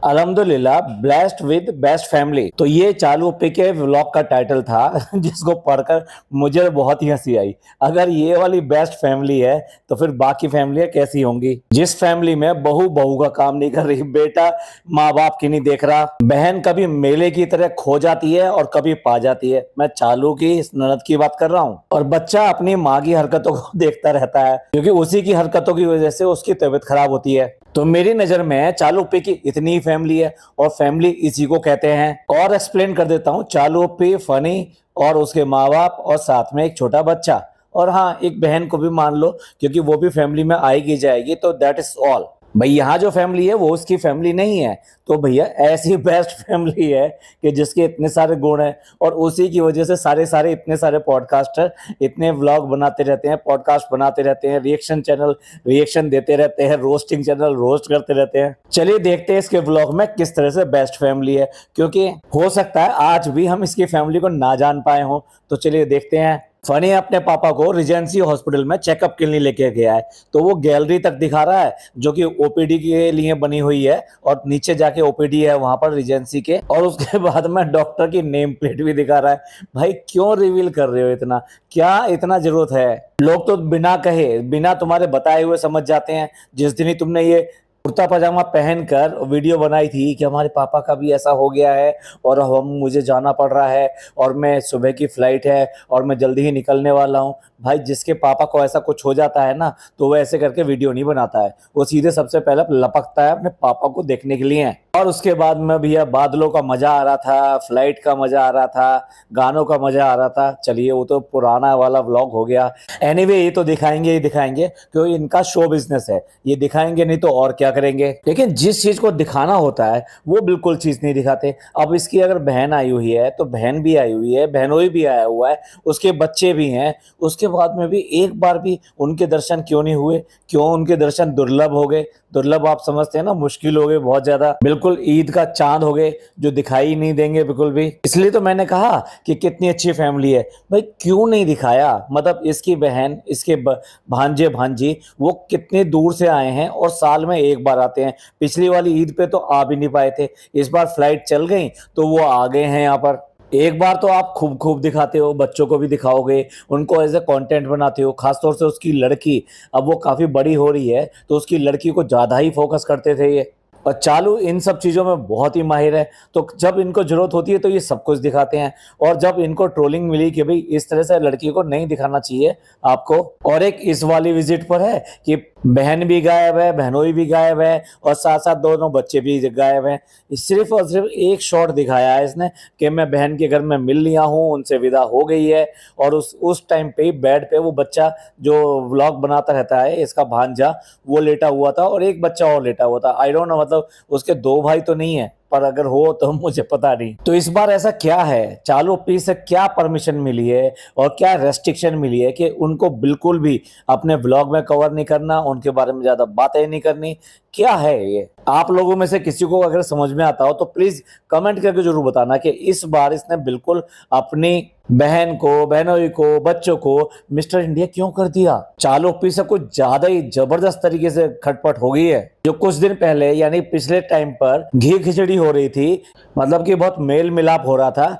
अल्हम्दुलिल्लाह blessed with best family. तो ये चालू पी के व्लॉग का टाइटल था जिसको पढ़कर मुझे बहुत ही हंसी आई। अगर ये वाली बेस्ट फैमिली है तो फिर बाकी फैमिलियां कैसी होंगी, जिस फैमिली में बहू बहू का काम नहीं कर रही, बेटा माँ बाप की नहीं देख रहा, बहन कभी मेले की तरह खो जाती है और कभी पा जाती है। मैं चालू की इस ननद की बात कर रहा हूँ। और बच्चा अपनी माँ की हरकतों को देखता रहता है क्योंकि उसी की हरकतों की वजह से उसकी तबीयत खराब होती है। तो मेरी नजर में चालू पे की इतनी ही फैमिली है और फैमिली इसी को कहते हैं। और एक्सप्लेन कर देता हूँ, चालू पे फनी और उसके माँ बाप और साथ में एक छोटा बच्चा और हाँ एक बहन को भी मान लो क्योंकि वो भी फैमिली में आएगी जाएगी। तो दैट इज ऑल। भाई यहाँ जो फैमिली है वो उसकी फैमिली नहीं है। तो भैया ऐसी बेस्ट फैमिली है कि जिसके इतने सारे गुण हैं और उसी की वजह से सारे इतने सारे पॉडकास्टर इतने व्लॉग बनाते रहते हैं, पॉडकास्ट बनाते रहते हैं, रिएक्शन चैनल रिएक्शन देते रहते हैं, रोस्टिंग चैनल रोस्ट करते रहते हैं। चलिए देखते हैं इसके व्लॉग में किस तरह से बेस्ट फैमिली है, क्योंकि हो सकता है आज भी हम इसकी फैमिली को ना जान पाए हों। तो चलिए देखते हैं। फनी अपने पापा को रिजेंसी हॉस्पिटल में चेकअप के लिए लेके गया है। तो वो गैलरी तक दिखा रहा है जो कि ओपीडी के लिए बनी हुई है और नीचे जाके ओपीडी है वहां पर रिजेंसी के। और उसके बाद में डॉक्टर की नेम प्लेट भी दिखा रहा है। भाई क्यों रिवील कर रहे हो इतना, क्या इतना जरूरत है? लोग तो बिना कहे बिना तुम्हारे बताए हुए समझ जाते हैं। जिस दिन ही तुमने ये कुर्ता पजामा पहनकर वीडियो बनाई थी कि हमारे पापा का भी ऐसा हो गया है और हम मुझे जाना पड़ रहा है और मैं सुबह की फ्लाइट है और मैं जल्दी ही निकलने वाला हूँ। भाई जिसके पापा को ऐसा कुछ हो जाता है ना तो वो ऐसे करके वीडियो नहीं बनाता है, वो सीधे सबसे पहले लपकता है अपने पापा को देखने के लिए। और उसके बाद में भैया बादलों का मजा आ रहा था, फ्लाइट का मजा आ रहा था, गानों का मजा आ रहा था। चलिए वो तो पुराना वाला व्लॉग हो गया। एनीवे ये तो दिखाएंगे ही दिखाएंगे क्योंकि इनका शो बिजनेस है, ये दिखाएंगे नहीं तो और क्या करेंगे। लेकिन जिस चीज को दिखाना होता है वो बिल्कुल चीज नहीं दिखाते। अब इसकी अगर बहन आई हुई है तो बहन भी आई हुई है, बहनोई भी आया हुआ है, उसके बच्चे भी हैं, उसके बाद में भी एक बार भी उनके दर्शन क्यों नहीं हुए? क्यों उनके दर्शन दुर्लभ हो गए? दुर्लभ आप समझते हैं ना, मुश्किल हो गए बहुत ज्यादा, बिल्कुल ईद का चांद हो गए जो दिखाई नहीं देंगे बिल्कुल भी। इसलिए तो मैंने कहा कि कितनी अच्छी फैमिली है। भाई क्यों नहीं दिखाया? मतलब इसकी बहन, इसके भांजे भांजी वो कितने दूर से आए हैं और साल में एक बार आते हैं। पिछली वाली ईद पे तो आ भी नहीं पाए थे, इस बार फ्लाइट चल गई तो वो आ गए हैं यहाँ पर। एक बार तो आप खूब खूब दिखाते हो, बच्चों को भी दिखाओगे, उनको एज ए कंटेंट बनाते हो। खासतौर से उसकी लड़की, अब वो काफी बड़ी हो रही है तो उसकी लड़की को ज्यादा ही फोकस करते थे ये। और चालू इन सब चीजों में बहुत ही माहिर है। तो जब इनको जरूरत होती है तो ये सब कुछ दिखाते हैं। और जब इनको ट्रोलिंग मिली कि भाई इस तरह से लड़की को नहीं दिखाना चाहिए आपको, और एक इस वाली विजिट पर है कि बहन भी गायब है, बहनोई भी गायब है और साथ साथ दोनों बच्चे भी गायब हैं। सिर्फ और सिर्फ एक शॉट दिखाया है इसने कि मैं बहन के घर में मिल लिया हूँ, उनसे विदा हो गई है। और उस टाइम पे बेड पे वो बच्चा जो व्लॉग बनाता रहता है, इसका भांजा, वो लेटा हुआ था और एक बच्चा और लेटा हुआ था। आई डोंट नो, मतलब उसके दो भाई तो नहीं है, पर अगर हो तो मुझे पता नहीं। तो इस बार ऐसा क्या है, चालू पी से क्या परमिशन मिली है और क्या रेस्ट्रिक्शन मिली है कि उनको बिल्कुल भी अपने ब्लॉग में कवर नहीं करना, उनके बारे में ज्यादा बातें नहीं करनी? क्या है ये? आप लोगों में से किसी को अगर समझ में आता हो तो प्लीज कमेंट करके जरूर बताना कि इस बार इसने बिल्कुल अपनी बहन को, बहनोई को, बच्चों को मिस्टर इंडिया क्यों कर दिया? चालू पी से कुछ ज्यादा ही जबरदस्त तरीके से खटपट हो गई है। जो कुछ दिन पहले यानी पिछले टाइम पर घी खिचड़ी हो रही थी, मतलब कि बहुत मेल मिलाप हो रहा था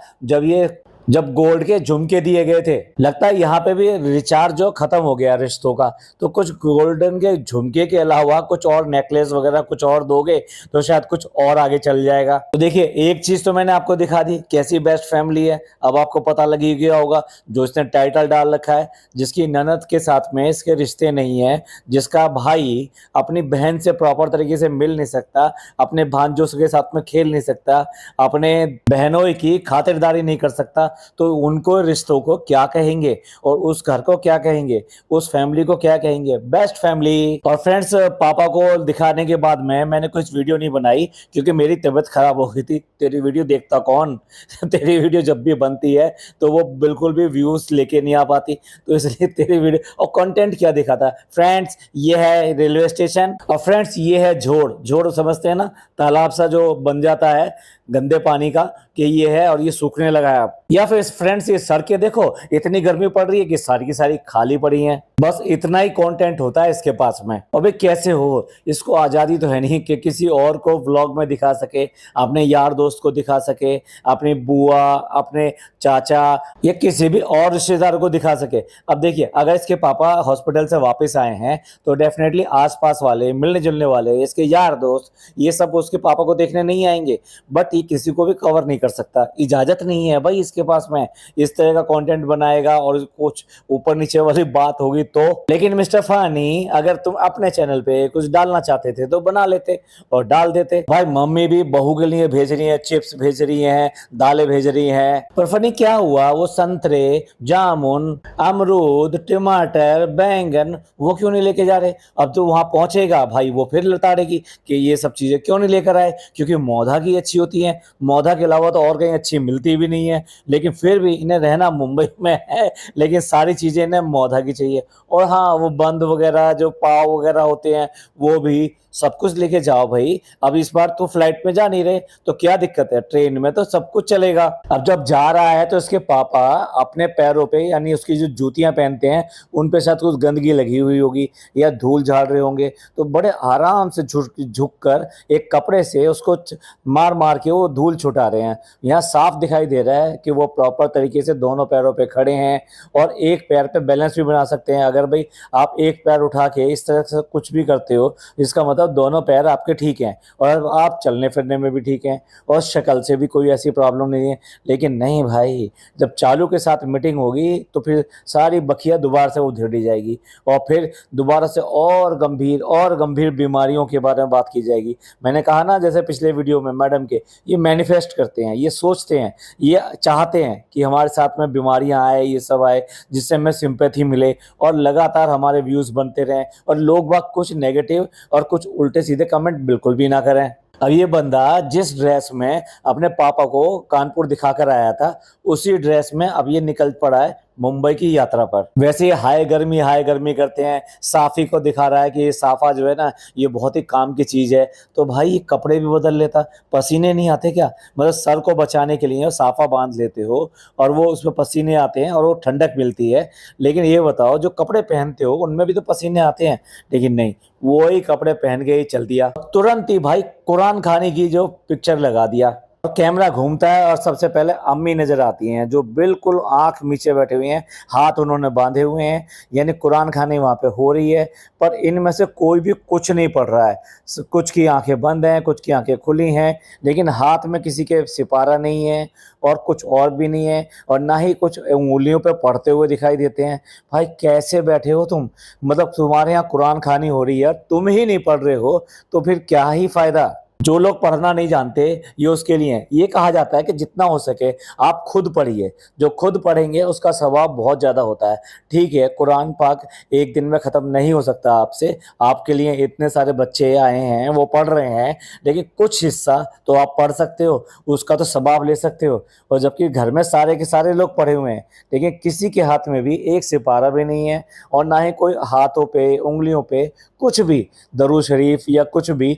जब गोल्ड के झुमके दिए गए थे। लगता है यहाँ पे भी रिचार्ज जो खत्म हो गया रिश्तों का, तो कुछ गोल्डन के झुमके के अलावा कुछ और नेकलेस वगैरह कुछ और दोगे तो शायद कुछ और आगे चल जाएगा। तो देखिए एक चीज तो मैंने आपको दिखा दी कैसी बेस्ट फैमिली है। अब आपको पता लगी गया होगा जो इसने टाइटल डाल रखा है, जिसकी ननद के साथ में इसके रिश्ते नहीं है, जिसका भाई अपनी बहन से प्रॉपर तरीके से मिल नहीं सकता, अपने भांजों के साथ में खेल नहीं सकता, अपने बहनों की खातिरदारी नहीं कर सकता, तो उनको रिश्तों को क्या कहेंगे और उस घर को क्या कहेंगे, उस फैमिली को क्या कहेंगे? Best family. और फ्रेंड्स, पापा को दिखाने के बाद मैंने कुछ वीडियो नहीं बनाई क्योंकि मेरी तबीयत खराब हो गई थी। तेरी वीडियो देखता कौन तेरी वीडियो जब भी बनती है तो वो बिल्कुल भी व्यूज लेके नहीं आ पाती, तो इसलिए तेरी वीडियो और कंटेंट क्या दिखाता। फ्रेंड्स ये है रेलवे स्टेशन और फ्रेंड्स ये है झोड़। झोड़ समझते हैं ना, तालाब सा जो बन जाता है गंदे पानी का कि ये है और ये सूखने लगा है अब। या फिर फ्रेंड्स ये सड़कें देखो, इतनी गर्मी पड़ रही है कि सारी की सारी खाली पड़ी हैं। बस इतना ही कंटेंट होता है इसके पास में। अबे कैसे हो, इसको आज़ादी तो है नहीं कि किसी और को व्लॉग में दिखा सके, अपने यार दोस्त को दिखा सके, अपनी बुआ, अपने चाचा या किसी भी और रिश्तेदार को दिखा सके। अब देखिए, अगर इसके पापा हॉस्पिटल से वापस आए हैं तो डेफिनेटली आसपास वाले, मिलने जुलने वाले, इसके यार दोस्त, ये सब उसके पापा को देखने नहीं आएंगे। बट ये किसी को भी कवर नहीं कर सकता, इजाजत नहीं है भाई इसके पास में इस तरह का कंटेंट बनाएगा और कुछ ऊपर नीचे वाली बात होगी तो। लेकिन मिस्टर फानी, अगर तुम अपने चैनल पे कुछ डालना चाहते थे तो बना लेते और डाल देते। भाई मम्मी भी बहू के लिए भेज रही है, चिप्स भेज रही हैं, दालें भेज रही हैं, पर फनी क्या हुआ, वो संतरे, जामुन, अमरूद, टमाटर, बैंगन वो क्यों नहीं लेके जा रहे? अब तो वहां पहुंचेगा भाई, वो फिर लताड़ेगी कि ये सब चीजें क्यों नहीं लेकर आए, क्योंकि मौधा की अच्छी होती है, मौधा के अलावा तो और कहीं अच्छी मिलती भी नहीं है। लेकिन फिर भी इन्हें रहना मुंबई में है, लेकिन सारी चीजें इन्हें मौधा की चाहिए। और हाँ, वो बंद वगैरह जो पाव वगैरह होते हैं वो भी सब कुछ लेके जाओ भाई। अब इस बार तो फ्लाइट में जा नहीं रहे तो क्या दिक्कत है, ट्रेन में तो सब कुछ चलेगा। अब जब जा रहा है तो इसके पापा अपने पैरों पे, यानी उसकी जो जूतियां पहनते हैं उन पे शायद कुछ गंदगी लगी हुई होगी या धूल झाड़ रहे होंगे, तो बड़े आराम से झुक कर एक कपड़े से उसको मार मार के वो धूल छुटा रहे हैं। यहाँ साफ दिखाई दे रहा है कि वो प्रॉपर तरीके से दोनों पैरों पे खड़े हैं और एक पैर पे बैलेंस भी बना सकते हैं। अगर भाई आप एक पैर उठा के इस तरह से कुछ भी करते हो, इसका मतलब दोनों पैर आपके ठीक हैं और आप चलने फिरने में भी ठीक हैं और शक्ल से भी कोई ऐसी प्रॉब्लम नहीं है। लेकिन नहीं भाई, जब चालू के साथ मीटिंग होगी तो फिर सारी बखिया दोबारा से उधेड़ी जाएगी और फिर दोबारा से और गंभीर बीमारियों के बारे में बात की जाएगी। मैंने कहा ना, जैसे पिछले वीडियो में मैडम के, ये मैनिफेस्ट करते हैं, ये सोचते हैं, ये चाहते हैं कि हमारे साथ में बीमारियां आए, ये सब आए, जिससे हमें सिंपैथी मिले और लगातार हमारे व्यूज बनते रहें और लोग बाग कुछ नेगेटिव और कुछ उल्टे सीधे कमेंट बिल्कुल भी ना करें। अब ये बंदा जिस ड्रेस में अपने पापा को कानपुर दिखाकर आया था, उसी ड्रेस में अब ये निकल पड़ा है मुंबई की यात्रा पर। वैसे ये हाय गर्मी करते हैं, साफी को दिखा रहा है कि ये साफा जो है ना, ये बहुत ही काम की चीज है। तो भाई ये कपड़े भी बदल लेता, पसीने नहीं आते क्या? मतलब सर को बचाने के लिए साफा बांध लेते हो और वो उसमें पसीने आते हैं और वो ठंडक मिलती है। लेकिन ये बताओ, जो कपड़े पहनते हो उनमें भी तो पसीने आते हैं, लेकिन नहीं, वो ही कपड़े पहन के ही चल दिया। तुरंत ही भाई कुरान खानी की जो पिक्चर लगा दिया और कैमरा घूमता है और सबसे पहले अम्मी नजर आती हैं, जो बिल्कुल आंख नीचे बैठे हुए हैं, हाथ उन्होंने बांधे हुए हैं, यानी कुरान खानी वहां पे हो रही है। पर इनमें से कोई भी कुछ नहीं पढ़ रहा है, कुछ की आंखें बंद हैं, कुछ की आंखें खुली हैं, लेकिन हाथ में किसी के सिपारा नहीं है और कुछ और भी नहीं है और ना ही कुछ उंगलियों पे पढ़ते हुए दिखाई देते हैं। भाई कैसे बैठे हो तुम? मतलब तुम्हारे यहाँ कुरान खानी हो रही है, तुम ही नहीं पढ़ रहे हो तो फिर क्या ही फायदा? जो लोग पढ़ना नहीं जानते ये उसके लिए है। ये कहा जाता है कि जितना हो सके आप खुद पढ़िए, जो खुद पढ़ेंगे उसका सवाब बहुत ज़्यादा होता है। ठीक है, कुरान पाक एक दिन में ख़त्म नहीं हो सकता आपसे, आपके लिए इतने सारे बच्चे आए हैं वो पढ़ रहे हैं, लेकिन कुछ हिस्सा तो आप पढ़ सकते हो, उसका तो सवाब ले सकते हो। और जबकि घर में सारे के सारे लोग पढ़े हुए हैं, लेकिन किसी के हाथ में भी एक सिपारा भी नहीं है और ना ही कोई हाथों पे, उंगलियों पे कुछ भी दरूद शरीफ या कुछ भी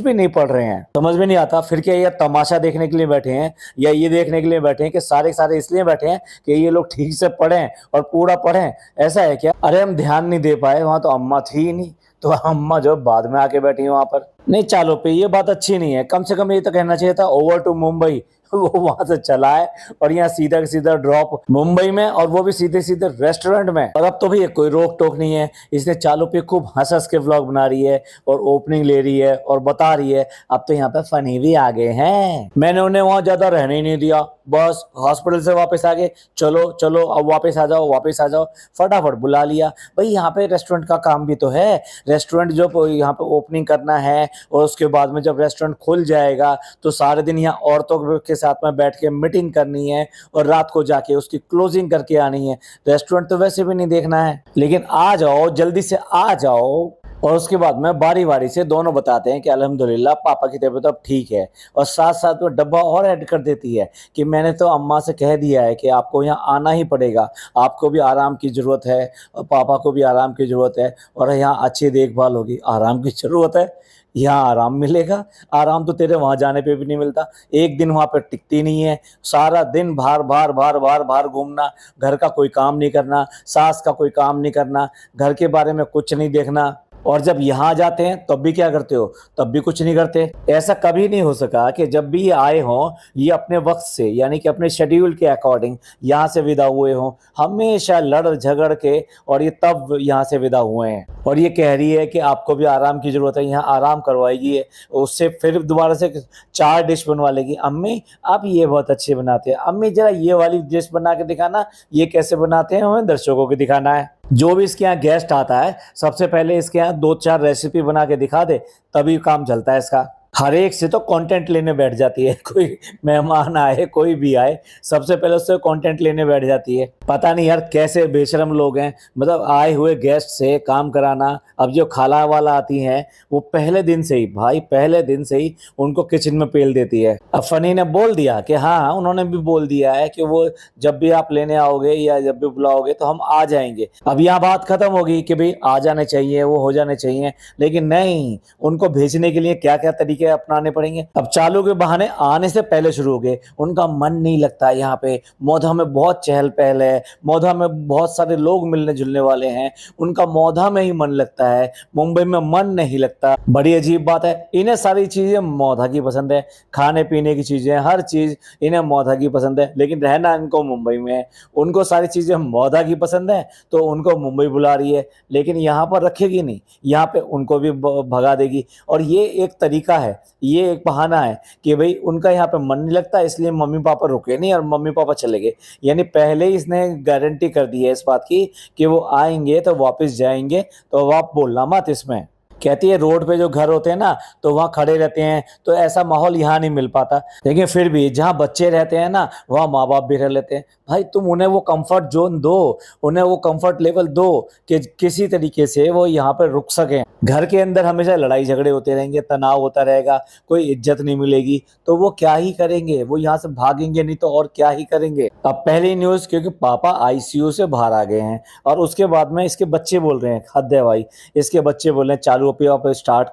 नहीं पढ़ रहे हैं। समझ में नहीं आता, फिर क्या ये तमाशा देखने के लिए बैठे हैं या ये देखने के लिए बैठे हैं कि सारे के सारे इसलिए बैठे हैं कि ये लोग ठीक से पढ़ें और पूरा पढ़ें? ऐसा है क्या? अरे हम ध्यान नहीं दे पाए, वहां तो अम्मा थी ही नहीं, तो अम्मा जो बाद में आके बैठी है वहां पर। नहीं, चालो पे ये बात अच्छी नहीं है, कम से कम ये तो कहना चाहिए था ओवर टू मुंबई। वो वहां से चला है और यहाँ सीधा का सीधा ड्रॉप मुंबई में, और वो भी सीधे सीधे रेस्टोरेंट में। और अब तो भी कोई रोक टोक नहीं है, इसने चालू पे खूब हंस हंस के व्लॉग बना रही है और ओपनिंग ले रही है और बता रही है अब तो यहाँ पे फनी भी आ गए हैं। मैंने उन्हें वहां ज्यादा रहने ही नहीं दिया, बस हॉस्पिटल से वापस आ गए, चलो चलो अब वापस आ जाओ, फटाफट बुला लिया। भाई यहाँ पे रेस्टोरेंट का काम भी तो है, रेस्टोरेंट जो यहाँ पे ओपनिंग करना है और उसके बाद में जब रेस्टोरेंट खुल जाएगा तो सारे दिन यहाँ औरतों के साथ में बैठ के मीटिंग करनी है और रात को जाके उसकी क्लोजिंग करके आनी है। रेस्टोरेंट तो वैसे भी नहीं देखना है, लेकिन आ जाओ, जल्दी से आ जाओ। और उसके बाद में बारी बारी से दोनों बताते हैं कि अल्हम्दुलिल्लाह पापा की तबीयत अब ठीक है, और साथ साथ वो डब्बा और ऐड कर देती है कि मैंने तो अम्मा से कह दिया है कि आपको यहाँ आना ही पड़ेगा, आपको भी आराम की ज़रूरत है और पापा को भी आराम की ज़रूरत है और यहाँ अच्छी देखभाल होगी। आराम की ज़रूरत है, यहाँ आराम मिलेगा। आराम तो तेरे वहां जाने पे भी नहीं मिलता, एक दिन वहां पे टिकती नहीं है। सारा दिन बाहर बाहर बाहर बाहर बाहर घूमना, घर का कोई काम नहीं करना, सास का कोई काम नहीं करना, घर के बारे में कुछ नहीं देखना। और जब यहाँ जाते हैं तब भी क्या करते हो, तब भी कुछ नहीं करते। ऐसा कभी नहीं हो सका कि जब भी ये आए हों ये अपने वक्त से यानी कि अपने शेड्यूल के अकॉर्डिंग यहाँ से विदा हुए हों। हमेशा लड़ झगड़ के और ये तब यहाँ से विदा हुए हैं। और ये कह रही है कि आपको भी आराम की जरूरत है, यहाँ आराम करवाएगी है, उससे फिर दोबारा से 4 डिश बनवा लेगी। अम्मी आप ये बहुत अच्छे बनाते हैं, अम्मी जरा ये वाली डिश बना के दिखाना, ये कैसे बनाते हैं हमें दर्शकों को दिखाना है। जो भी इसके यहाँ गेस्ट आता है सबसे पहले इसके यहाँ 2-4 रेसिपी बना के दिखा दे, तभी काम चलता है इसका। हर एक से तो कंटेंट लेने बैठ जाती है, कोई मेहमान आए कोई भी आए सबसे पहले उससे कंटेंट लेने बैठ जाती है। पता नहीं यार कैसे बेशरम लोग हैं, मतलब आए हुए गेस्ट से काम कराना। अब जो खाला वाला आती हैं वो पहले दिन से ही भाई पहले दिन से ही उनको किचन में पेल देती है। अब फनी ने बोल दिया कि हाँ उन्होंने भी बोल दिया है कि वो जब भी आप लेने आओगे या जब भी बुलाओगे तो हम आ जाएंगे। अब यहाँ बात खत्म होगी कि भाई आ जाने चाहिए, वो हो जाने चाहिए, लेकिन नहीं, उनको भेजने के लिए क्या क्या तरीके अपनाने पड़ेंगे। अब चालू के बहाने आने से पहले शुरू हो गए, उनका मन नहीं लगता यहाँ पे। मौधा में बहुत चहल पहल है, मौधा में बहुत सारे लोग मिलने जुलने वाले हैं, उनका मौधा में ही मन लगता है, मुंबई में मन नहीं लगता। बड़ी अजीब बात है, इन्हें सारी चीजें मौधा की पसंद है, खाने पीने की चीजें हर चीज इन्हें मौधा की पसंद है, लेकिन रहना इनको मुंबई में है। उनको सारी चीजें मौधा की पसंद है तो उनको मुंबई बुला रही है, लेकिन यहाँ पर रखेगी नहीं, यहाँ पे उनको भी भगा देगी। और ये एक तरीका है, ये एक बहाना है कि भाई उनका यहाँ पे मन नहीं लगता इसलिए मम्मी पापा रुके नहीं और मम्मी पापा चले गए। यानी पहले ही इसने गारंटी कर दी है इस बात की कि वो आएंगे तो वापस जाएंगे, तो अब आप बोलना मत इसमें। कहती है रोड पे जो घर होते हैं ना तो वहाँ खड़े रहते हैं, तो ऐसा माहौल यहाँ नहीं मिल पाता, लेकिन फिर भी जहाँ बच्चे रहते हैं ना वहाँ माँ बाप भी रह लेते हैं। भाई तुम उन्हें वो कंफर्ट जोन दो, उन्हें वो कंफर्ट लेवल दो कि किसी तरीके से वो यहाँ पर रुक सकें। घर के अंदर हमेशा लड़ाई झगड़े होते रहेंगे, तनाव होता रहेगा, कोई इज्जत नहीं मिलेगी, तो वो क्या ही करेंगे, वो यहाँ से भागेंगे नहीं तो और क्या ही करेंगे। अब पहली न्यूज़ क्योंकि पापा आईसीयू से बाहर आ गए हैं और उसके बाद में इसके बच्चे बोल रहे हैं, हद है भाई, इसके बच्चे बोल रहे हैं चालू पे आप स्टार्ट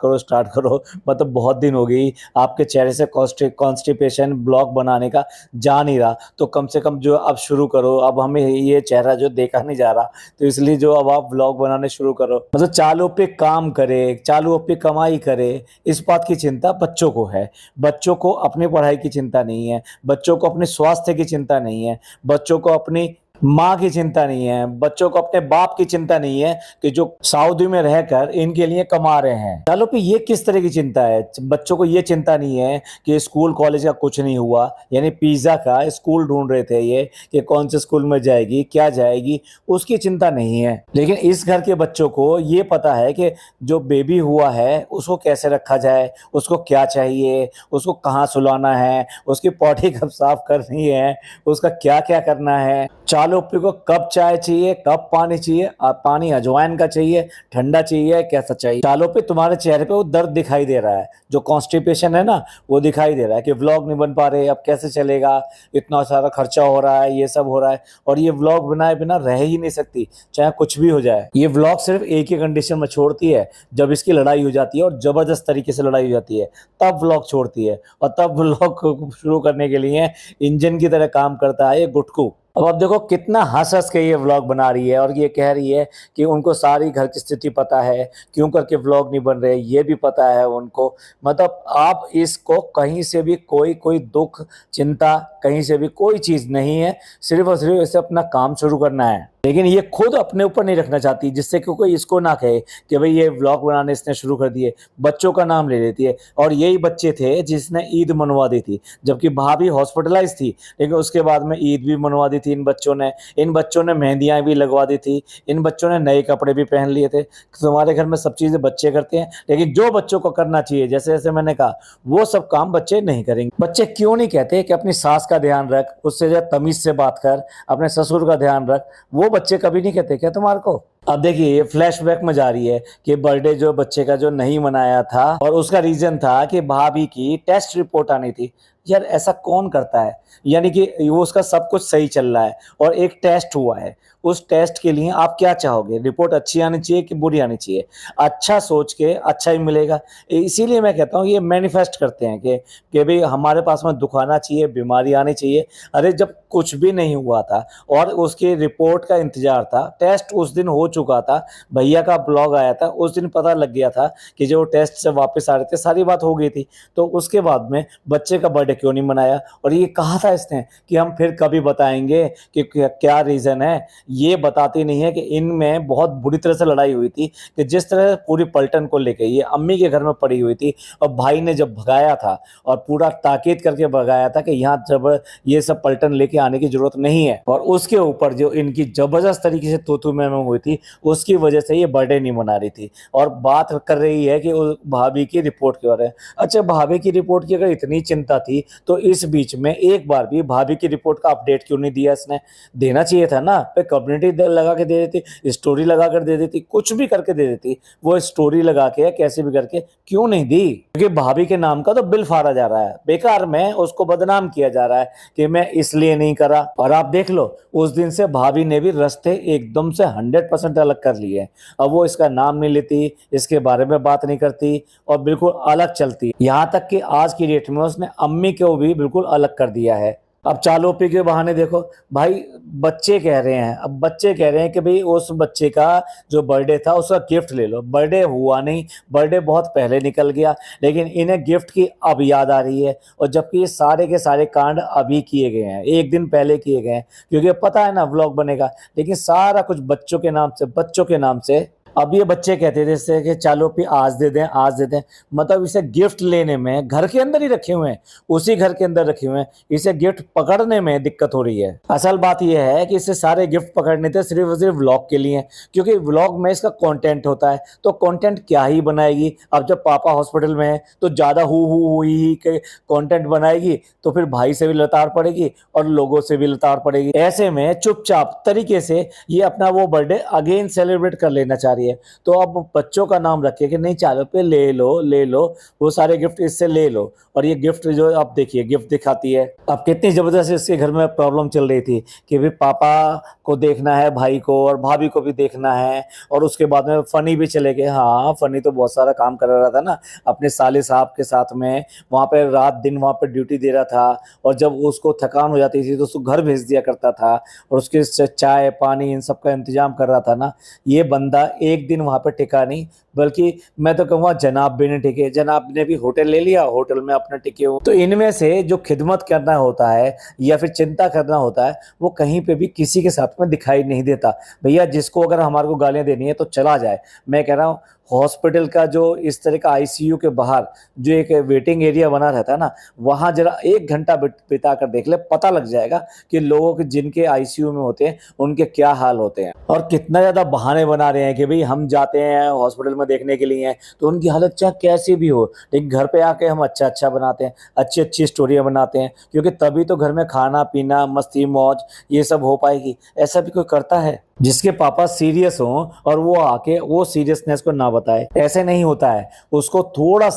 करो। मतलब बहुत दिन हो गई आपके चेहरे से कॉन्स्टिपेशन ब्लॉग बनाने का जा नहीं रहा, तो कम से कम जो अब शुरू करो। अब हमें ये चेहरा जो देखा नहीं जा रहा, तो इसलिए जो अब आप ब्लॉग बनाने शुरू करो। मतलब चालू पे काम करे, चालू पे कमाई करे, इस बात की चिंता बच्चों को है। बच्चों को अपनी पढ़ाई की चिंता नहीं है, बच्चों को अपने स्वास्थ्य की चिंता नहीं है, बच्चों को अपनी माँ की चिंता नहीं है, बच्चों को अपने बाप की चिंता नहीं है कि जो सऊदी में रहकर इनके लिए कमा रहे हैं। चलो पे ये किस तरह की चिंता है, बच्चों को ये चिंता नहीं है कि स्कूल कॉलेज का कुछ नहीं हुआ, यानी पिज्जा का स्कूल ढूंढ रहे थे ये कि कौन से स्कूल में जाएगी क्या जाएगी, उसकी चिंता नहीं है। लेकिन इस घर के बच्चों को ये पता है कि जो बेबी हुआ है उसको कैसे रखा जाए, उसको क्या चाहिए, उसको कहाँ सुलाना है, उसकी पॉटी कब साफ करनी है, उसका क्या क्या करना है। चालू को कब चाय चाहिए, कब पानी चाहिए, पानी अजवाइन का चाहिए, ठंडा चाहिए, कैसा चाहिए। चालू पे तुम्हारे चेहरे पे वो दर्द दिखाई दे रहा है, जो कॉन्स्टिपेशन है ना वो दिखाई दे रहा है कि व्लॉग नहीं बन पा रहे, अब कैसे चलेगा, इतना सारा खर्चा हो रहा है, ये सब हो रहा है। और ये व्लॉग बनाए बिना रह ही नहीं सकती, चाहे कुछ भी हो जाए। ये व्लॉग सिर्फ एक ही कंडीशन में छोड़ती है, जब इसकी लड़ाई हो जाती है और जबरदस्त तरीके से लड़ाई हो जाती है, तब व्लॉग छोड़ती है। और तब व्लॉग शुरू करने के लिए इंजन की तरह काम करता है ये गुटकू। अब देखो कितना हंस हंस के ये व्लॉग बना रही है और ये कह रही है कि उनको सारी घर की स्थिति पता है, क्यों करके व्लॉग नहीं बन रहे ये भी पता है उनको। मतलब आप इसको कहीं से भी कोई दुख चिंता कहीं से भी कोई चीज़ नहीं है, सिर्फ और सिर्फ इसे अपना काम शुरू करना है। लेकिन ये खुद अपने ऊपर नहीं रखना चाहती, जिससे कि कोई इसको ना कहे कि भाई ये व्लॉग बनाने इसने शुरू कर दिए, बच्चों का नाम ले लेती है। और यही बच्चे थे जिसने ईद मनवा दी थी, जबकि भाभी हॉस्पिटलाइज थी, लेकिन उसके बाद में ईद भी मनवा दी थी इन बच्चों ने मेहंदियाँ भी लगवा दी थी, इन बच्चों ने नए कपड़े भी पहन लिए थे। तुम्हारे घर में सब चीज़ें बच्चे करते हैं, लेकिन जो बच्चों को करना चाहिए, जैसे जैसे मैंने कहा, वो सब काम बच्चे नहीं करेंगे। बच्चे क्यों नहीं कहते कि अपनी सास का ध्यान रख, उससे जो तमीज़ से बात कर, अपने ससुर का ध्यान रख, वो बच्चे कभी नहीं कहते क्या तुम्हारे को। अब देखिए ये फ्लैशबैक में जा रही है कि बर्थडे जो बच्चे का जो नहीं मनाया था और उसका रीजन था कि भाभी की टेस्ट रिपोर्ट आनी थी। यार ऐसा कौन करता है? यानी कि वो उसका सब कुछ सही चल रहा है और एक टेस्ट हुआ है, उस टेस्ट के लिए आप क्या चाहोगे? रिपोर्ट अच्छी आनी चाहिए कि बुरी आनी चाहिए? अच्छा सोच के अच्छा ही मिलेगा। इसीलिए मैं कहता हूँ ये मैनिफेस्ट करते हैं कि भाई हमारे पास में दुख आना चाहिए, बीमारी आनी चाहिए। अरे जब कुछ भी नहीं हुआ था और उसकी रिपोर्ट का इंतजार था, टेस्ट उस दिन हो चुका था, भैया का ब्लॉग आया था, उस दिन पता लग गया था कि जो टेस्ट से वापस आ रहे थे, सारी बात हो गई थी। तो उसके बाद में बच्चे का बर्थडे क्यों नहीं मनाया? और ये कहा था इसने कि हम फिर कभी बताएंगे कि क्या रीज़न है। ये बताती नहीं है कि इनमें बहुत बुरी तरह से लड़ाई हुई थी कि जिस तरह पूरी पलटन को लेके ये अम्मी के घर में पड़ी हुई थी और भाई ने जब भगाया था और पूरा ताकीद करके भगाया था कि यहाँ जब ये सब पलटन लेके आने की जरूरत नहीं है, और उसके ऊपर जो इनकी जबरदस्त तरीके से तू मैं हुई थी उसकी वजह से ये बर्थडे नहीं मना रही थी और बात कर रही है कि भाभी की रिपोर्ट के बारे में। अच्छा, भाभी की रिपोर्ट की अगर इतनी चिंता थी तो इस बीच में एक बार भी भाभी की रिपोर्ट का अपडेट क्यों नहीं दिया? इसने देना चाहिए था ना। पे कम्युनिटी लगा के दे देती, स्टोरी लगा कर दे देती, कुछ भी करके दे देती। वो स्टोरी लगा के कैसे भी करके क्यों नहीं दी? क्योंकि भाभी के नाम का तो बिल फाड़ा जा रहा है, बेकार में उसको बदनाम किया जा रहा है कि मैं इसलिए नहीं करा। और आप देख लो उस दिन से भाभी ने भी रास्ते एकदम से 100% अलग कर लिए। अब वो इसका नाम नहीं लेती, इसके बारे में बात नहीं करती और बिल्कुल अलग चलती। यहाँ तक कि आज की डेट में उसने अम्मी को भी बिल्कुल अलग कर दिया है। अब चालोपी के बहाने देखो भाई, बच्चे कह रहे हैं, अब बच्चे कह रहे हैं कि भाई उस बच्चे का जो बर्थडे था उसका गिफ्ट ले लो। बर्थडे हुआ नहीं, बर्थडे बहुत पहले निकल गया, लेकिन इन्हें गिफ्ट की अब याद आ रही है। और जबकि ये सारे के सारे कांड अभी किए गए हैं, एक दिन पहले किए गए हैं, क्योंकि पता है ना व्लॉग बनेगा। लेकिन सारा कुछ बच्चों के नाम से, बच्चों के नाम से। अब ये बच्चे कहते थे जैसे कि चलो भी आज दे दें, आज दे दें। मतलब इसे गिफ्ट लेने में घर के अंदर ही रखे हुए हैं, उसी घर के अंदर रखे हुए हैं, इसे गिफ्ट पकड़ने में दिक्कत हो रही है। असल बात यह है कि इसे सारे गिफ्ट पकड़ने थे सिर्फ और सिर्फ व्लॉग के लिए, क्योंकि व्लॉग में इसका कंटेंट होता है। तो कंटेंट क्या ही बनाएगी? अब जब पापा हॉस्पिटल में है तो ज्यादा हुई के कंटेंट बनाएगी तो फिर भाई से भी लताड़ पड़ेगी और लोगों से भी लताड़ पड़ेगी। ऐसे में चुपचाप तरीके से ये अपना वो बर्थडे अगेन सेलिब्रेट कर लेना चाह रही है। तो अब बच्चों का नाम रखे कि नहीं चालो पे ले लो, ले लो, वो सारे गिफ्ट इससे ले लो। और ये गिफ्ट जो अब देखिए गिफ्ट दिखाती है। अब कितनी जबरदस्त इसके घर में प्रॉब्लम चल रही थी कि भी पापा को देखना है, भाई को और भाभी को भी देखना है। और उसके बाद में फनी भी चले गए। हाँ, फनी तो बहुत सारा काम कर रहा था ना अपने साले साहब के साथ में, वहाँ पे रात दिन वहाँ पे ड्यूटी दे रहा था। और जब उसको थकान हो जाती थी तो उसको घर भेज दिया करता था और उसके चाय पानी इन सब का इंतजाम कर रहा था ना। ये बंदा एक दिन वहाँ पे टिका नहीं, बल्कि मैं तो कहूँगा जनाब भी नहीं टिके। जनाब ने भी होटल ले लिया, होटल में अपना टिके हो। तो इनमें से जो खिदमत करना होता है या फिर चिंता करना होता है वो कहीं पे भी किसी के साथ में दिखाई नहीं देता। भैया जिसको अगर हमारे को गालियां देनी है तो चला जाए। मैं कह रहा हूँ हॉस्पिटल का जो इस तरह का आईसीयू के बाहर जो एक वेटिंग एरिया बना रहता है ना, वहाँ जरा 1 घंटा बिता कर देख ले, पता लग जाएगा कि लोगों के जिनके आईसीयू में होते हैं उनके क्या हाल होते हैं। और कितना ज़्यादा बहाने बना रहे हैं कि भाई हम जाते हैं हॉस्पिटल में देखने के लिए तो उनकी हालत चाहे कैसी भी हो, लेकिन घर पे आके हम अच्छा अच्छा बनाते हैं, अच्छी अच्छी स्टोरियाँ बनाते हैं, क्योंकि तभी तो घर में खाना पीना मस्ती मौज ये सब हो पाएगी। ऐसा भी कोई करता है? जिसके पापा सीरियस हों और वो आके वो सीरियसनेस को ना बताए, ऐसे नहीं होता है। उसको थोड़ा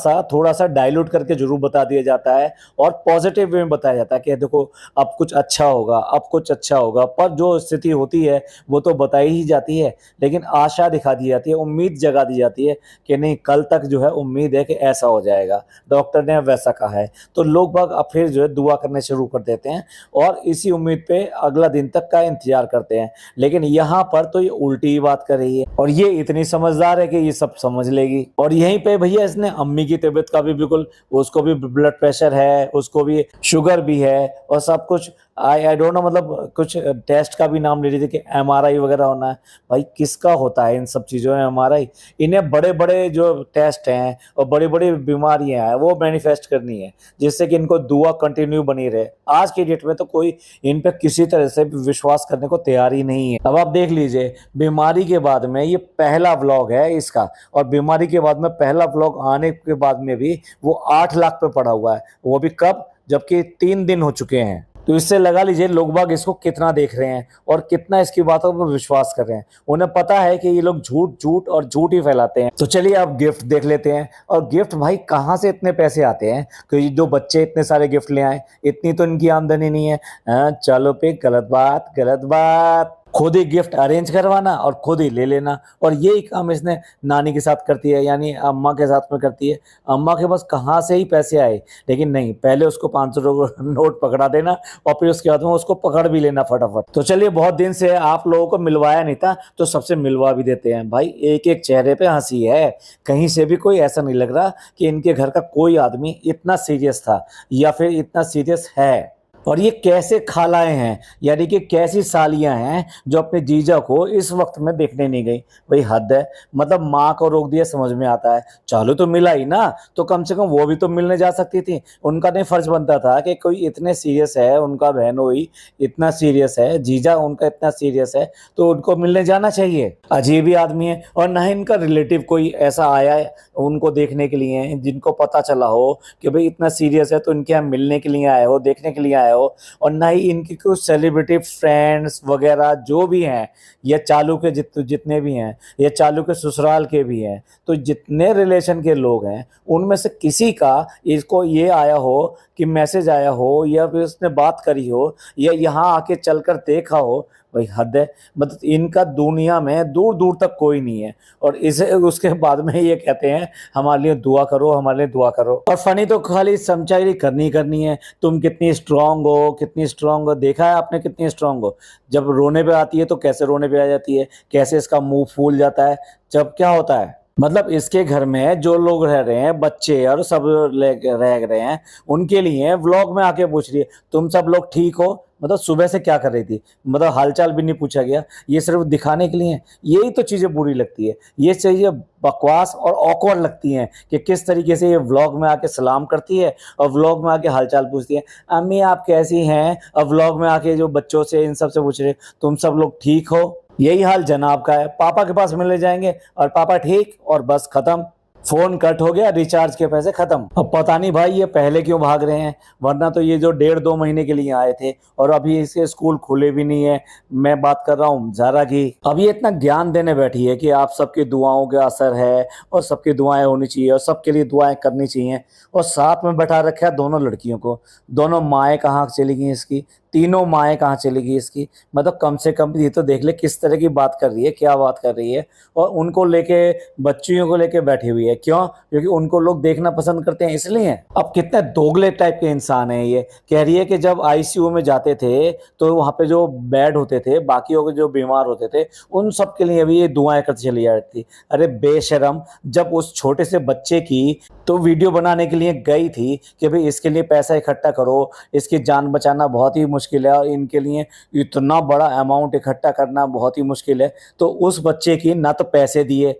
सा डाइल्यूट करके जरूर बता दिया जाता है और पॉजिटिव वे में बताया जाता है कि देखो अब कुछ अच्छा होगा, अब कुछ अच्छा होगा। पर जो स्थिति होती है वो तो बताई ही जाती है, लेकिन आशा दिखा दी जाती है, उम्मीद जगा दी जाती है कि नहीं कल तक जो है उम्मीद है कि ऐसा हो जाएगा, डॉक्टर ने वैसा कहा है। तो लोग बाग अब फिर जो है दुआ करने शुरू कर देते हैं और इसी उम्मीद पे अगला दिन तक का इंतजार करते हैं। लेकिन यहाँ पर तो ये उल्टी ही बात कर रही है और ये इतनी समझदार है कि ये सब समझ लेगी। और यहीं पे भैया इसने अम्मी की तबीयत का भी बिल्कुल, उसको भी ब्लड प्रेशर है, उसको भी शुगर भी है और सब कुछ। आई डोंट नो, मतलब कुछ टेस्ट का भी नाम ले रही थी कि एमआरआई वगैरह होना है। भाई किसका होता है इन सब चीज़ों में एमआरआई? इन्हें बड़े बड़े जो टेस्ट हैं और बड़ी बड़ी बीमारियां हैं वो मैनिफेस्ट करनी है, जिससे कि इनको दुआ कंटिन्यू बनी रहे। आज की डेट में तो कोई इन पे किसी तरह से विश्वास करने को तैयार ही नहीं है। अब आप देख लीजिए, बीमारी के बाद में ये पहला व्लॉग है इसका, और बीमारी के बाद में पहला व्लॉग आने के बाद में भी वो 8 लाख पे पड़ा हुआ है। वो भी कब? जबकि 3 दिन हो चुके हैं। तो इससे लगा लीजिए लोग बाग इसको कितना देख रहे हैं और कितना इसकी बातों पर विश्वास कर रहे हैं। उन्हें पता है कि ये लोग झूठ झूठ और झूठ ही फैलाते हैं। तो चलिए अब गिफ्ट देख लेते हैं। और गिफ्ट भाई कहाँ से इतने पैसे आते हैं कि जो बच्चे इतने सारे गिफ्ट ले आए, इतनी तो इनकी आमदनी नहीं है। चलो पे गलत बात, गलत बात। खुद ही गिफ्ट अरेंज करवाना और खुद ही ले लेना, और यही काम इसने नानी के साथ करती है, यानी अम्मा के साथ में करती है। अम्मा के पास कहाँ से ही पैसे आए, लेकिन नहीं, पहले उसको 500 नोट पकड़ा देना और फिर उसके बाद में उसको पकड़ भी लेना फटाफट। तो चलिए, बहुत दिन से आप लोगों को मिलवाया नहीं था तो सबसे मिलवा भी देते हैं। भाई एक एक चेहरे पे हंसी है, कहीं से भी कोई ऐसा नहीं लग रहा कि इनके घर का कोई आदमी इतना सीरियस था या फिर इतना सीरियस है। और ये कैसे खालाएं हैं, यानी कि कैसी सालियां हैं जो अपने जीजा को इस वक्त में देखने नहीं गई। भाई हद है, मतलब माँ को रोक दिया समझ में आता है। चालू तो मिला ही ना, तो कम से कम वो भी तो मिलने जा सकती थी। उनका नहीं फर्ज बनता था कि कोई इतने सीरियस है, उनका बहनोई इतना सीरियस है, जीजा उनका इतना सीरियस है, तो उनको मिलने जाना चाहिए। अजीब ही आदमी है। और ना ही इनका रिलेटिव कोई ऐसा आया है उनको देखने के लिए, जिनको पता चला हो कि भाई इतना सीरियस है तो इनके यहाँ मिलने के लिए आए हो, देखने के लिए आए हो। और ना ही इनकी कुछ सेलिब्रिटी फ्रेंड्स वगैरह जो भी हैं, या चालू के जितने भी हैं, या चालू के ससुराल के भी हैं, तो जितने रिलेशन के लोग हैं उनमें से किसी का इसको ये आया हो कि मैसेज आया हो, या फिर उसने बात करी हो, या यहाँ आके चलकर देखा हो। भाई हद है, मतलब इनका दुनिया में दूर दूर तक कोई नहीं है। और इसे उसके बाद में ये कहते हैं हमारे लिए दुआ करो, हमारे लिए दुआ करो। और फनी तो खाली समझाई करनी है। तुम कितनी स्ट्रांग हो, कितनी स्ट्रांग हो, देखा है आपने कितनी स्ट्रांग हो। जब रोने पे आती है तो कैसे रोने पे आ जाती है, कैसे इसका मुंह फूल जाता है। जब क्या होता है, मतलब इसके घर में जो लोग रह रहे हैं, बच्चे और सब रह रहे हैं, उनके लिए व्लॉग में आके पूछ रही है तुम सब लोग ठीक हो। मतलब सुबह से क्या कर रही थी, मतलब हालचाल भी नहीं पूछा गया। ये सिर्फ दिखाने के लिए। यही तो चीज़ें बुरी लगती है, ये चीज़ें बकवास और ऑकवर्ड लगती हैं कि किस तरीके से ये व्लॉग में आके सलाम करती है और व्लॉग में आके हालचाल पूछती है, अम्मी आप कैसी हैं। और व्लॉग में आके जो बच्चों से इन सब से पूछ रहे तुम सब लोग ठीक हो। यही हाल जनाब का है। पापा के पास मिलने जाएंगे और पापा ठीक, और बस खत्म, फोन कट हो गया, रिचार्ज के पैसे खत्म। अब पता नहीं भाई ये पहले क्यों भाग रहे हैं, वरना तो ये जो 1.5-2 महीने के लिए आए थे और अभी इसके स्कूल खुले भी नहीं है। मैं बात कर रहा हूँ ज़ारा की। अब ये इतना ज्ञान देने बैठी है कि आप सबकी दुआओं का असर है और सबकी दुआएं होनी चाहिए और सबके लिए दुआएं करनी चाहिए। और साथ में बैठा रखा है दोनों लड़कियों को। दोनों माएँ कहाँ चली गई इसकी, तीनों माएँ कहाँ चली गई इसकी। मतलब कम से कम ये तो देख ले किस तरह की बात कर रही है, क्या बात कर रही है। और उनको लेके, बच्चियों को लेके बैठी हुई है। क्यों? क्योंकि उनको लोग देखना पसंद करते हैं इसलिए। अब कितने दोगले टाइप के इंसान है ये। कह रही है कि जब आईसीयू में जाते थे तो वहाँ पे जो बेड होते थे, बाकी के जो बीमार होते थे, उन सब के लिए भी ये दुआएं करती चली जाती थी। अरे बेशरम, जब उस छोटे से बच्चे की तो वीडियो बनाने के लिए गई थी कि भाई इसके लिए पैसा इकट्ठा करो, इसकी जान बचाना बहुत ही मुश्किल है और इनके लिए इतना बड़ा अमाउंट इकट्ठा करना बहुत ही मुश्किल है। तो उस बच्चे की ना तो पैसे दिए,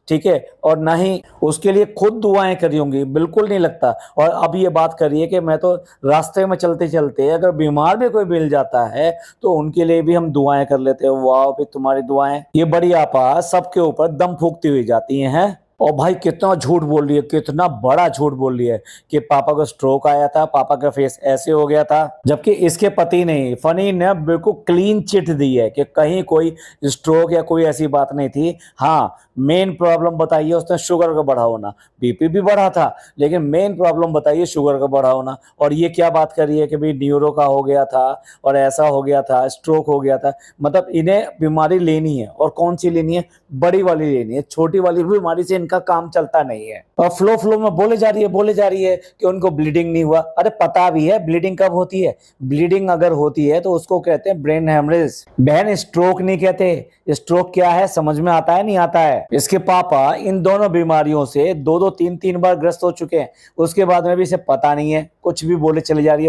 ठीक है, और ना ही उसके लिए खुद दुआएं करी होंगी, बिल्कुल नहीं लगता। और अब ये बात करिए कि मैं तो रास्ते में चलते चलते अगर बीमार भी कोई मिल जाता है तो उनके लिए भी हम दुआएं कर लेते हैं। वाह भी तुम्हारी दुआएं, ये बड़ी आपा सबके ऊपर दम फूकती हुई जाती हैं। और भाई कितना झूठ बोल रही है, कितना बड़ा झूठ बोल रही है कि पापा को स्ट्रोक आया था, पापा का फेस ऐसे हो गया था। जबकि इसके पति ने, फनी ने बिल्कुल क्लीन चिट दी है कि कहीं कोई स्ट्रोक या कोई ऐसी बात नहीं थी। हाँ, मेन प्रॉब्लम बताइए उसने शुगर का बढ़ा होना। बीपी भी बढ़ा था, लेकिन मेन प्रॉब्लम बताइए शुगर का बढ़ा होना। और ये क्या बात कर रही है कि भाई न्यूरो का हो गया था और ऐसा हो गया था, स्ट्रोक हो गया था। मतलब इन्हें बीमारी लेनी है, और कौन सी लेनी है, बड़ी वाली लेनी है। छोटी वाली बीमारी से इनका काम चलता नहीं है। और फ्लो में बोले जा रही है कि उनको ब्लीडिंग नहीं हुआ। अरे पता भी है ब्लीडिंग कब होती है। ब्लीडिंग अगर होती है तो उसको कहते हैं ब्रेन हेमरेज। बहन स्ट्रोक नहीं कहते। स्ट्रोक क्या है समझ में आता है, नहीं आता है। इसके पापा इन दोनों बीमारियों से 2-2, 3-3 बार ग्रस्त हो चुके हैं। उसके बाद में भी इसे पता नहीं है, कुछ भी बोले चले जा रही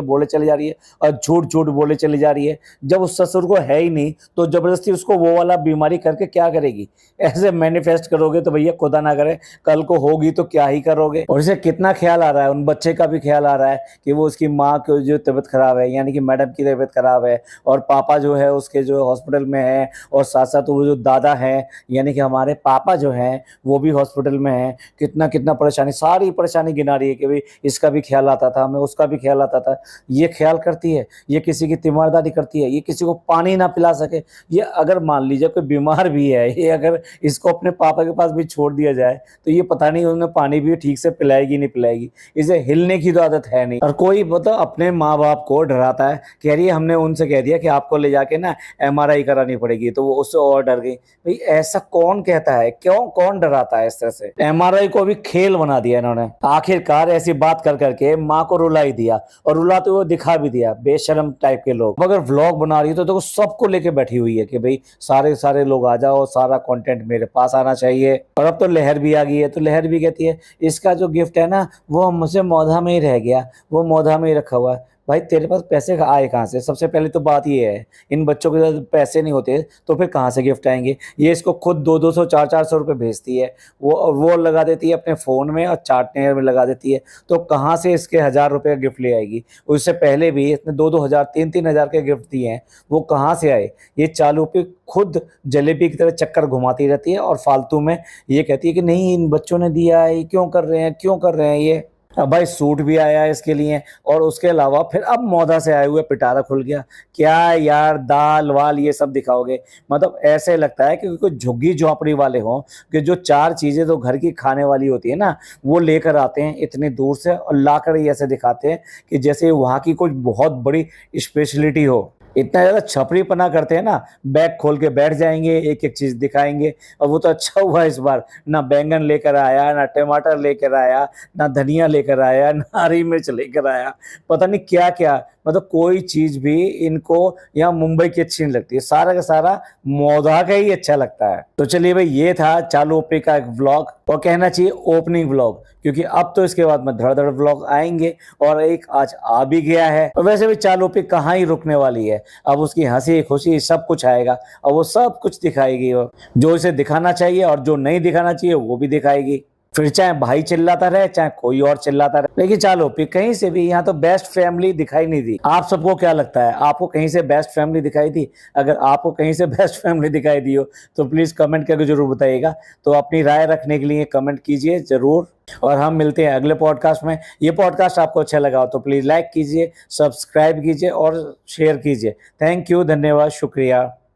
है और झूठ बोले चली जा रही है। जब उस ससुर को है ही नहीं तो जबरदस्ती उसको वो वाला बीमारी करके क्या करेगी। ऐसे मैनिफेस्ट करोगे तो भैया खुदा ना करे करे, कल को होगी तो क्या ही करोगे। और इसे कितना ख्याल आ रहा है, उन बच्चे का भी ख्याल आ रहा है कि वो उसकी माँ की जो तबीयत खराब है, यानी कि मैडम की तबीयत खराब है, और पापा जो है उसके जो हॉस्पिटल में है, और साथ साथ वो जो दादा है यानी कि हमारे पापा जो हैं वो भी हॉस्पिटल में हैं। कितना कितना परेशानी, सारी परेशानी गिना रही है कि भाई इसका भी ख्याल आता था, हमें उसका भी ख्याल आता था। ये ख्याल करती है, ये किसी की तीमारदारी करती है, ये किसी को पानी ना पिला सके। ये अगर मान लीजिए कोई बीमार भी है, ये अगर इसको अपने पापा के पास भी छोड़ दिया जाए तो ये पता नहीं उन्हें पानी भी ठीक से पिलाएगी नहीं पिलाएगी। इसे हिलने की तो आदत है नहीं। और कोई मतलब अपने माँ बाप को डराता है, कह रही है हमने उनसे कह दिया कि आपको ले जाके ना MRI करानी पड़ेगी, तो वो उससे और डर गई। भाई ऐसा कौन कहता है, क्यों कौन डराता है इस तरह से। MRI को भी खेल बना दिया इन्होंने। आखिरकार ऐसी बात कर करके माँ को रुला ही दिया, और रुलाते हुए दिखा भी दिया, बेशर्म टाइप के लोग। अगर व्लॉग बना रही है तो देखो सबको लेके बैठी हुई है कि भाई सारे सारे लोग आ जाओ, सारा कंटेंट मेरे पास आना चाहिए। और अब तो लहर भी आ गई है, तो लहर भी कहती है इसका जो गिफ्ट है ना वो मुझसे मौधा में ही रह गया, वो मौधा में ही रखा हुआ है। भाई तेरे पास पैसे आए कहाँ से? सबसे पहले तो बात ये है, इन बच्चों के साथ पैसे नहीं होते तो फिर कहाँ से गिफ्ट आएंगे। ये इसको खुद 200-200 400-400 रुपये भेजती है, वो लगा देती है अपने फ़ोन में और चाटने में लगा देती है, तो कहाँ से इसके 1000 रुपये का गिफ्ट ले आएगी। उससे पहले भी इसने 2-2 हज़ार 3-3 हज़ार के गिफ्ट दिए हैं, वो कहाँ से आए। ये चालू पे खुद जलेबी की तरह चक्कर घुमाती रहती है, और फालतू में ये कहती है कि नहीं इन बच्चों ने दिया है, क्यों कर रहे हैं, क्यों कर रहे हैं ये। अब भाई सूट भी आया है इसके लिए, और उसके अलावा फिर अब मौदा से आए हुए पिटारा खुल गया। क्या यार दाल वाल ये सब दिखाओगे? मतलब ऐसे लगता है कि कोई झुग्गी झोंपड़ी वाले हों कि जो 4 चीज़ें तो घर की खाने वाली होती है ना वो लेकर आते हैं इतनी दूर से, और लाकर ही ऐसे दिखाते हैं कि जैसे वहाँ की कोई बहुत बड़ी स्पेशलिटी हो। इतना ज़्यादा छपरीपना करते हैं ना, बैग खोल के बैठ जाएंगे, एक एक चीज़ दिखाएंगे। और वो तो अच्छा हुआ इस बार ना बैंगन लेकर आया, ना टमाटर लेकर आया, ना धनिया लेकर आया, ना हरी मिर्च लेकर आया, पता नहीं क्या क्या। मतलब कोई चीज़ भी इनको यहाँ मुंबई की अच्छी नहीं लगती है, सारा का सारा मौधा का ही अच्छा लगता है। तो चलिए भाई ये था चालू ओपी का एक व्लॉग, और कहना चाहिए ओपनिंग व्लॉग, क्योंकि अब तो इसके बाद में धड़-धड़ व्लॉग आएंगे, और एक आज आ भी गया है। और वैसे भी चालू पे कहाँ ही रुकने वाली है, अब उसकी हंसी खुशी सब कुछ आएगा, और वो सब कुछ दिखाएगी। वो जो इसे दिखाना चाहिए और जो नहीं दिखाना चाहिए वो भी दिखाएगी। फिर चाहे भाई चिल्लाता रहे, चाहे कोई और चिल्लाता रहे, लेकिन चालो फिर कहीं से भी यहाँ तो बेस्ट फैमिली दिखाई नहीं दी। आप सबको क्या लगता है, आपको कहीं से बेस्ट फैमिली दिखाई दी? अगर आपको कहीं से बेस्ट फैमिली दिखाई दी हो तो प्लीज़ कमेंट करके जरूर बताइएगा। तो अपनी राय रखने के लिए कमेंट कीजिए जरूर, और हम मिलते हैं अगले पॉडकास्ट में। ये पॉडकास्ट आपको अच्छा लगा हो तो प्लीज़ लाइक कीजिए, सब्सक्राइब कीजिए और शेयर कीजिए। थैंक यू, धन्यवाद, शुक्रिया।